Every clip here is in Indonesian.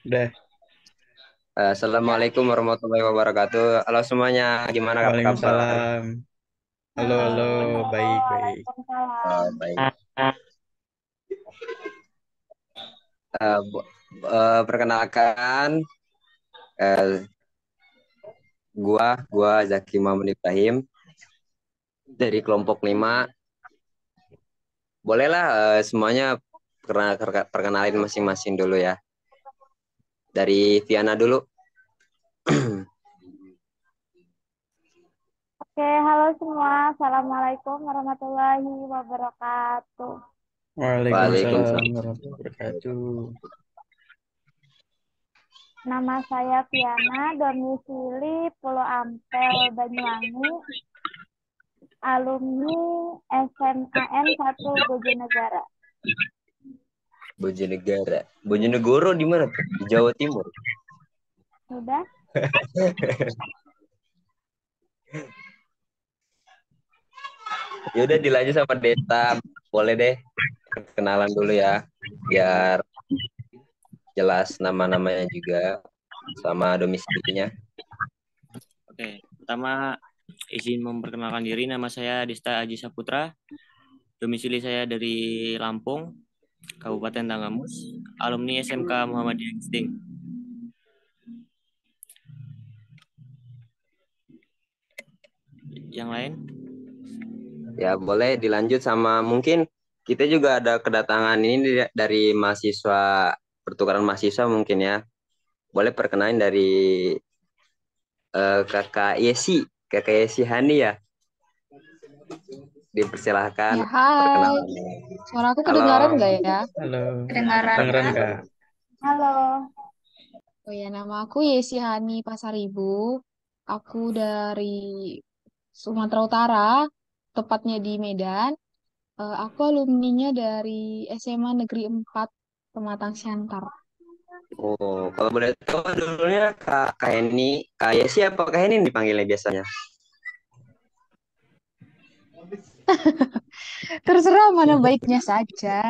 Udah. Assalamualaikum warahmatullahi wabarakatuh. Halo semuanya, gimana kabar? Waalaikumsalam. Halo, Halo, halo. Baik, baik. Waalaikumsalam. Baik. Eh, bu- Perkenalkan, eh, gua Zaki Muhammad Ibrahim dari kelompok 5. Bolehlah semuanya perkenalin masing-masing dulu ya. Dari Viana dulu. Oke, halo semua. Assalamualaikum warahmatullahi wabarakatuh. Waalaikumsalam Waalaikumsalam. warahmatullahi wabarakatuh. Nama saya Viana, domisili Pulau Ampel, Banyuwangi, alumni SMAN 1 Bojonegara. Bojonegara. Bojonegoro di mana tuh? Di Jawa Timur. Sudah? Ya udah dilanjut sama Deta. Boleh deh. Kenalan dulu ya. Biar jelas nama-namanya juga sama domisilinya. Oke, pertama izin memperkenalkan diri, nama saya Dista Aji Saputra, domisili saya dari Lampung, Kabupaten Tanggamus, alumni SMK Muhammadiyah Insting. Yang lain? Ya boleh dilanjut sama mungkin kita juga ada kedatangan ini dari mahasiswa pertukaran mahasiswa mungkin ya. Boleh perkenalin dari Kakak Yesi Hani ya. Dipersilahkan Ya, hai. perkenalannya. Suara aku Halo. kedengaran nggak ya? Halo. Kedengaran, Tangerang, Kak? Kak. Halo. Oh ya, nama aku Yesi Hani Pasaribu. Aku dari Sumatera Utara, tepatnya di Medan. Aku alumninya dari SMA Negeri 4 Pematang Siantar. Oh, kalau boleh tahu dulunya Kak Heni, Kak Yesi apa Kak Heni dipanggilnya biasanya? Terserah mana baiknya saja.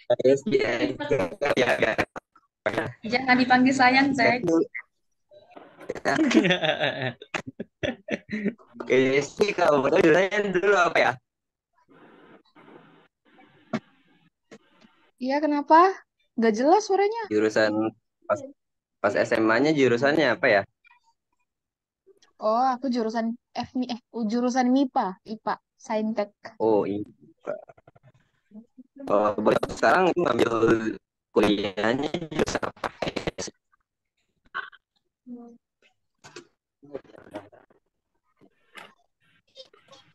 Kak Yesi ya, ya. Jangan dipanggil sayang, Cek. Kak Yesi kalau boleh dulunya dulu apa ya? Iya, kenapa? Nggak jelas suaranya. Jurusan pas pas SMA-nya jurusannya apa ya? Oh, aku jurusan jurusan MIPA, IPA, Saintek. Oh, ini. Kalau boleh tahu sekarang itu ngambil kuliahnya jurusan apa?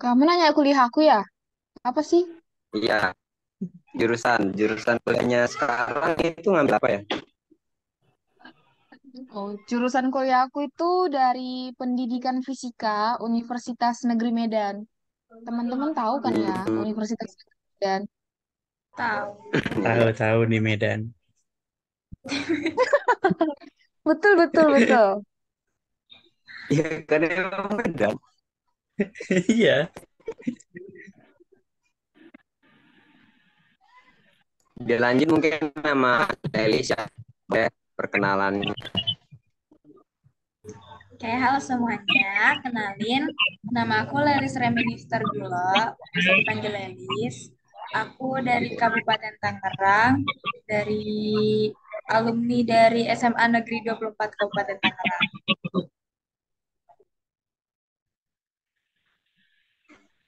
Kamu nanya kuliah aku ya? Apa sih? Iya, jurusan kuliahnya sekarang itu ngambil apa ya? Oh, jurusan kuliah aku itu dari Pendidikan Fisika Universitas Negeri Medan. Teman-teman tahu kan ya, Hmm, Universitas Negeri Medan. Tahu. Tahu-tahu di Medan. Betul, betul, betul. iya kan emang beda. Iya. Dilanjut mungkin nama Elisha, boleh perkenalan. Oke, halo semuanya. Kenalin, nama aku Lelis Reminister Gula, bisa dipanggil Lelis. Aku dari Kabupaten Tangerang, dari alumni dari SMA Negeri 24 Kabupaten Tangerang.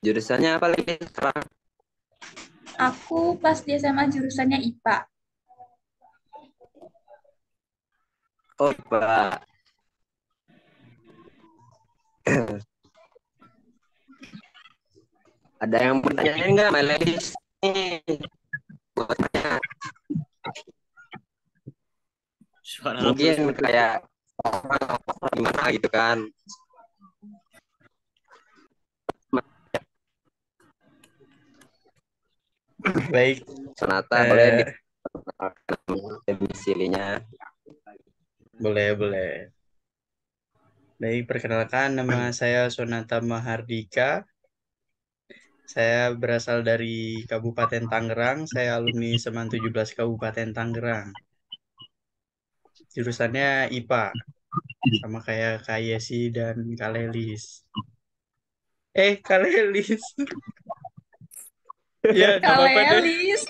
Jurusannya apa lagi sekarang? Aku pas di SMA jurusannya IPA. Oh, Pak. Ada yang bertanya nggak, Mbak Lelis? Nih, buat saya. Suara lo Mungkin putus-putus. kayak gimana gitu kan? Baik. Sonata boleh Eh, di domisilinya. boleh, boleh. Baik, perkenalkan nama saya Sonata Mahardika. Saya berasal dari Kabupaten Tangerang. Saya alumni Seman 17 Kabupaten Tangerang. Jurusannya IPA. Sama kayak Kak Yesi dan Kak Lelis. Kak Lelis. Ya, nggak apa-apa deh. Kalelis.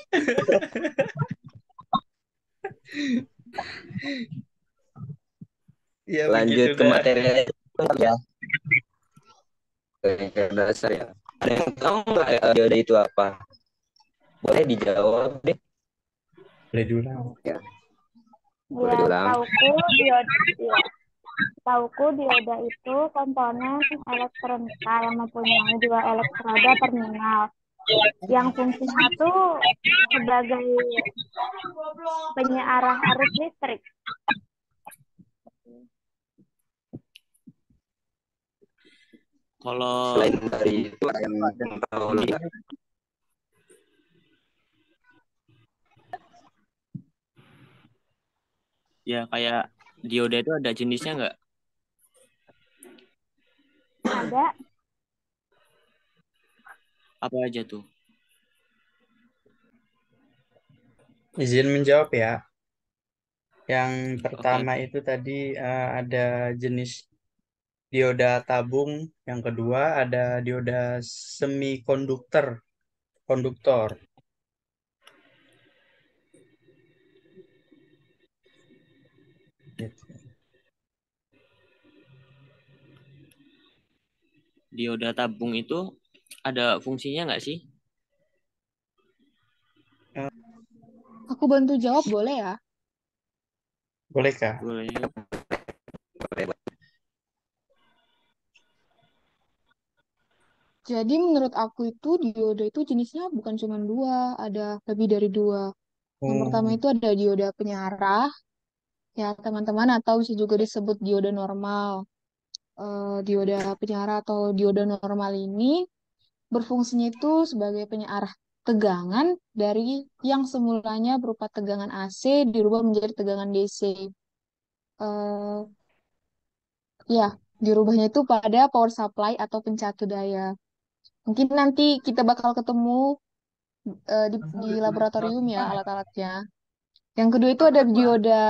Ya, begitu Lanjut ke dah. materi ya, ke dasar ya. Ada yang tahu nggak dioda itu apa? Boleh dijawab deh. Boleh diulang. Ya, boleh Ya, diulang. tauku dioda itu komponen elektronika yang mempunyai dua elektroda terminal yang fungsinya tuh sebagai penyearah arus listrik. Kalau Selain dari itu ada yang tahu nggak? ya kayak dioda itu ada jenisnya nggak? Ada Apa aja tuh? Izin menjawab ya. Yang Oke. pertama itu tadi ada jenis dioda tabung. Yang kedua ada dioda semikonduktor. Konduktor. Gitu. Dioda tabung itu ada fungsinya nggak sih? Aku bantu jawab boleh ya? Boleh Kak? Boleh. Jadi menurut aku itu dioda itu jenisnya bukan cuma dua, ada lebih dari dua. Yang pertama Oh, itu ada dioda penyarah, ya teman-teman, atau bisa juga disebut dioda normal. Dioda penyarah atau dioda normal ini berfungsinya itu sebagai penyearah tegangan dari yang semulanya berupa tegangan AC dirubah menjadi tegangan DC. Eh, ya, dirubahnya itu pada power supply atau pencatu daya. Mungkin nanti kita bakal ketemu di laboratorium ya alat-alatnya. Yang kedua itu ada dioda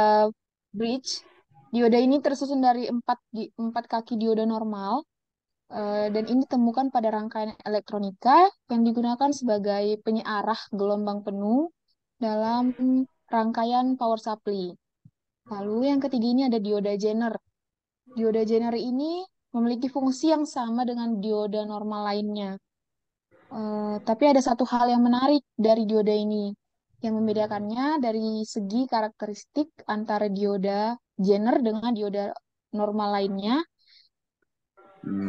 bridge. Dioda ini tersusun dari empat kaki dioda normal. Dan ini ditemukan pada rangkaian elektronika yang digunakan sebagai penyearah gelombang penuh dalam rangkaian power supply. Lalu yang ketiga ini ada dioda Zener. Dioda Zener ini memiliki fungsi yang sama dengan dioda normal lainnya. Tapi ada satu hal yang menarik dari dioda ini yang membedakannya dari segi karakteristik antara dioda Zener dengan dioda normal lainnya.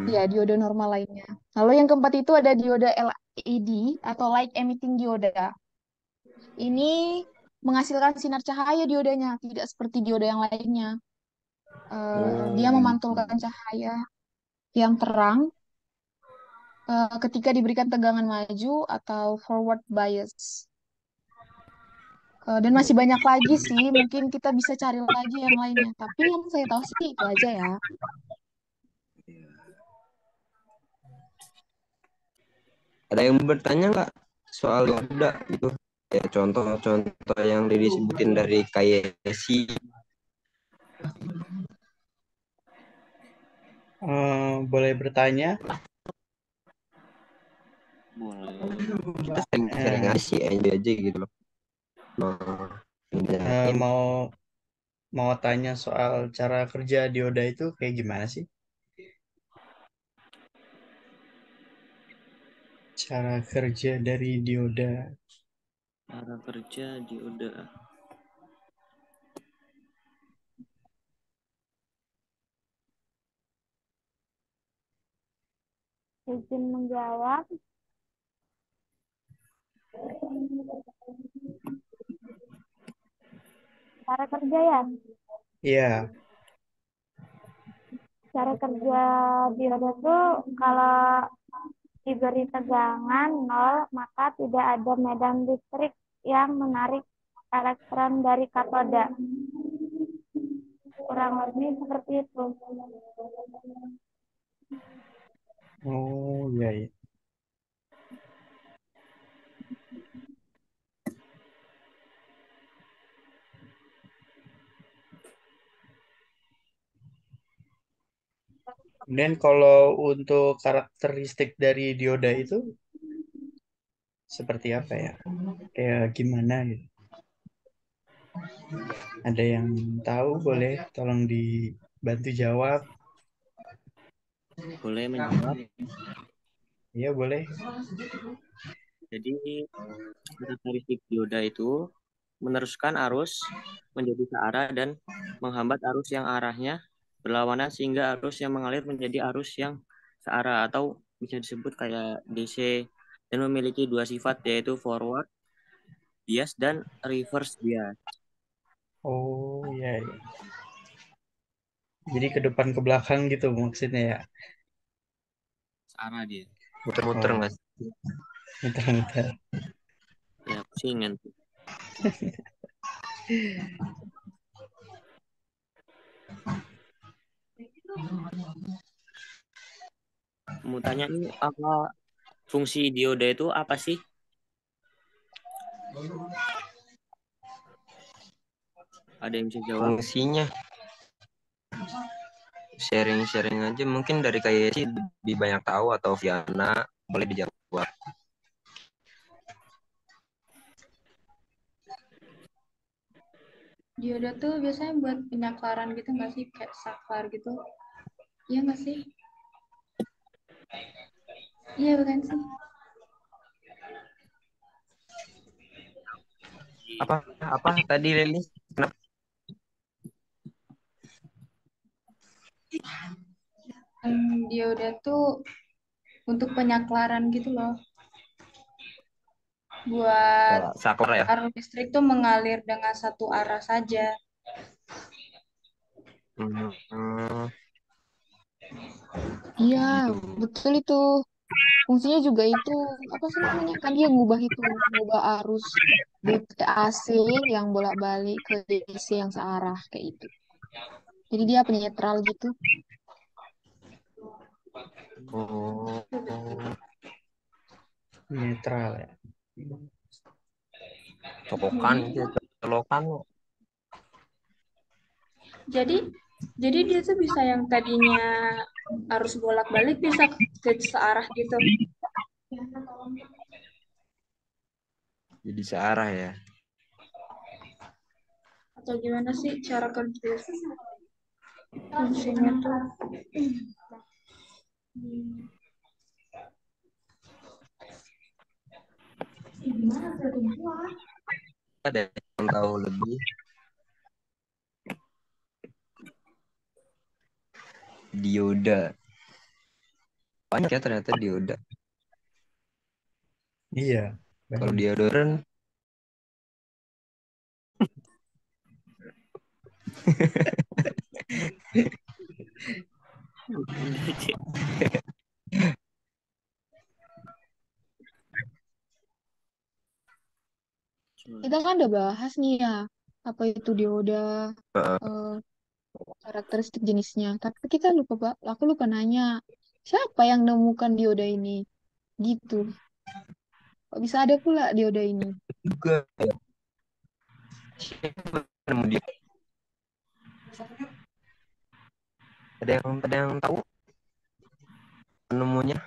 Ya, dioda normal lainnya. Lalu yang keempat itu ada dioda LED atau light emitting dioda. Ini menghasilkan sinar cahaya diodanya, tidak seperti dioda yang lainnya. Dia memantulkan cahaya yang terang ketika diberikan tegangan maju atau forward bias. Dan masih banyak lagi sih, mungkin kita bisa cari lagi yang lainnya. Tapi yang saya tahu sih itu aja ya. Ada yang bertanya nggak soal dioda gitu? Ya contoh-contoh yang disebutin dari KYC. boleh bertanya? Boleh. Kita sering Eh, ngasih aja gitu loh. Nah, pindahin. mau mau tanya soal cara kerja dioda itu kayak gimana sih? Cara kerja dari dioda. Cara kerja dioda. izin menjawab. Cara kerja ya. Iya. Cara kerja dioda tuh kalau diberi tegangan nol, maka tidak ada medan listrik yang menarik elektron dari katoda. Kurang lebih seperti itu. Oh, iya, iya. Kemudian kalau untuk karakteristik dari dioda itu seperti apa ya? Kayak gimana gitu? Ada yang tahu boleh tolong dibantu jawab. Boleh menjawab. Iya boleh. Jadi karakteristik dioda itu meneruskan arus menjadi searah dan menghambat arus yang arahnya berlawanan sehingga arus yang mengalir menjadi arus yang searah atau bisa disebut kayak DC dan memiliki dua sifat yaitu forward bias dan reverse bias. Oh iya, iya. Jadi ke depan ke belakang gitu maksudnya ya. Searah dia. Muter-muter Oh, nggak sih? muter-muter. Ya, pusingan tuh. Mau tanya nih, apa fungsi dioda itu apa sih? Ada yang bisa jawab? Fungsinya sharing-sharing aja, mungkin dari kayak sih lebih banyak tahu atau Viana boleh dijawab. Dioda tuh biasanya buat penyaklaran gitu nggak sih? Kayak saklar gitu. Iya nggak sih? Iya bukan sih? Apa apa tadi Leli? Kenapa? Dioda tuh untuk penyaklaran gitu loh. Buat Kayak saklar ya? arus listrik tuh mengalir dengan satu arah saja. Hmm, Iya, gitu. betul itu. Fungsinya juga itu, apa sih namanya? Kan dia ngubah itu, ngubah arus AC yang bolak-balik ke DC yang searah kayak itu. Jadi dia penyetral gitu. Oh, Netral ya. colokan gitu, colokan. Jadi jadi dia tuh bisa yang tadinya arus bolak-balik bisa ke searah gitu. Jadi searah ya. Atau gimana sih cara kerja fungsinya tuh? Ada yang tahu lebih? Dioda. Banyak ya ternyata dioda. Iya. Kalau Banyak. deodoran Kita kan udah bahas nih ya, apa itu dioda, eh, karakteristik jenisnya. Tapi kita lupa, aku lupa nanya, siapa yang nemukan dioda ini? Gitu. Kok bisa ada pula dioda ini? juga. Siapa yang nemu dia? Ada yang tahu penemunya?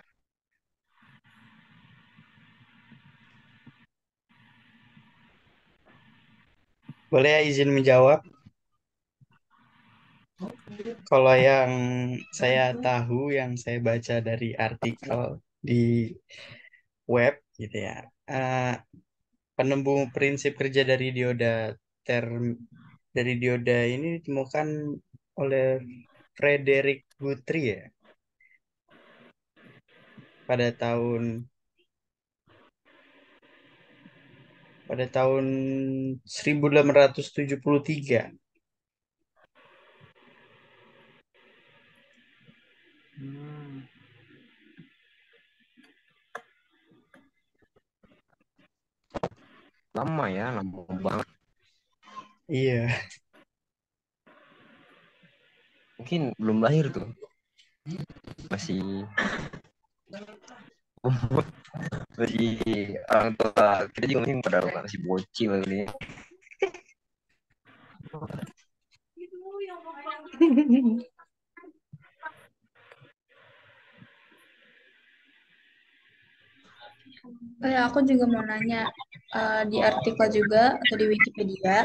Boleh ya izin menjawab? Kalau yang saya tahu, yang saya baca dari artikel di web gitu ya. eh, Penemu prinsip kerja dari term dari dioda ini ditemukan oleh Frederick Guthrie ya pada tahun 1873. Lama ya, lama banget. Iya, Mungkin belum lahir tuh. Masih umur, masih orang tua. Kita juga mungkin pada masih bocil kali ya. Oh ya, aku juga mau nanya, di artikel juga atau di Wikipedia,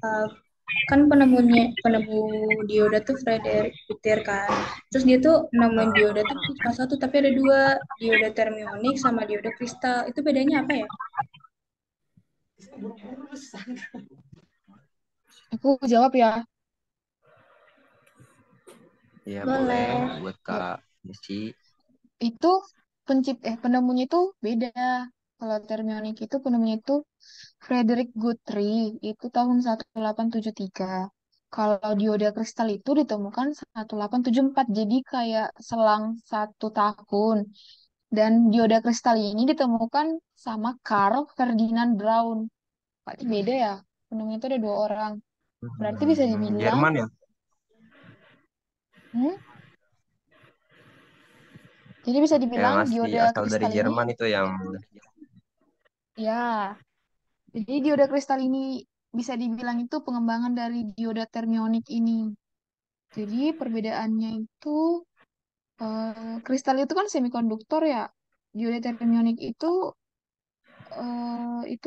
eh, kan penemu dioda tuh Frederick Peter kan. Terus dia tuh nemuin dioda tuh cuma satu, tapi ada dua, dioda termionik sama dioda kristal. Itu bedanya apa ya? Aku jawab ya. Ya boleh Boleh. buat Ya, Kak Desi. itu penemunya itu beda. Kalau termionik itu penemunya itu Frederick Guthrie itu tahun 1873. Kalau dioda kristal itu ditemukan 1874. Jadi kayak selang 1 tahun. Dan dioda kristal ini ditemukan sama Carl Ferdinand Braun. Berarti beda ya. Penemunya itu ada 2 orang. Berarti bisa dibilang, Jerman ya? hmm, jadi bisa Yang dibilang asli dioda asal dari kristal ini, Jerman itu yang ya. Jadi dioda kristal ini bisa dibilang itu pengembangan dari dioda termionik ini. Jadi perbedaannya itu, kristal itu kan semikonduktor ya. Dioda termionik itu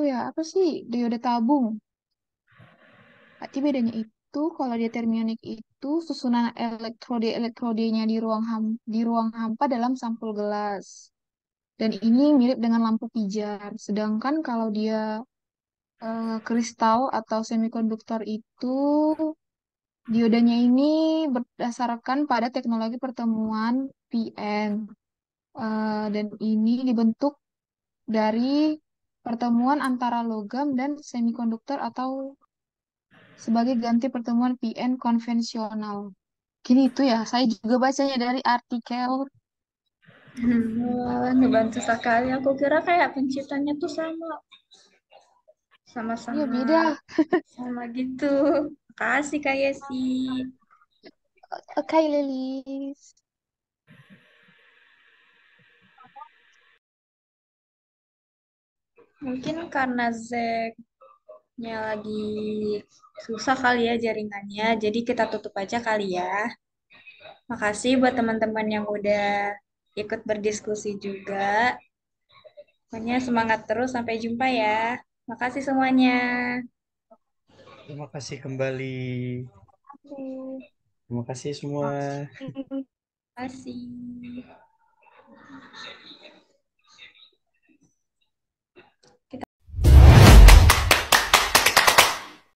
ya apa sih? Dioda tabung. Berarti bedanya itu kalau dia termionik itu susunan elektrode-elektrodenya di ruang hampa dalam sampul gelas. Dan ini mirip dengan lampu pijar. Sedangkan kalau dia, kristal atau semikonduktor itu diodanya ini berdasarkan pada teknologi pertemuan PN. Dan ini dibentuk dari pertemuan antara logam dan semikonduktor atau sebagai ganti pertemuan PN konvensional. Gini itu ya, saya juga bacanya dari artikel. Wah, ngebantu sekali. Aku kira kayak penciptanya tuh Ya sama-sama beda. sama gitu. Makasih Kak Yesi. Oke, Lilis. Mungkin karena Zack-nya lagi susah kali ya jaringannya, jadi kita tutup aja kali ya. Makasih buat teman-teman yang udah ikut berdiskusi juga. Pokoknya semangat terus, sampai jumpa ya. Makasih semuanya. Terima kasih kembali. Oke. Terima kasih semua. Terima kasih.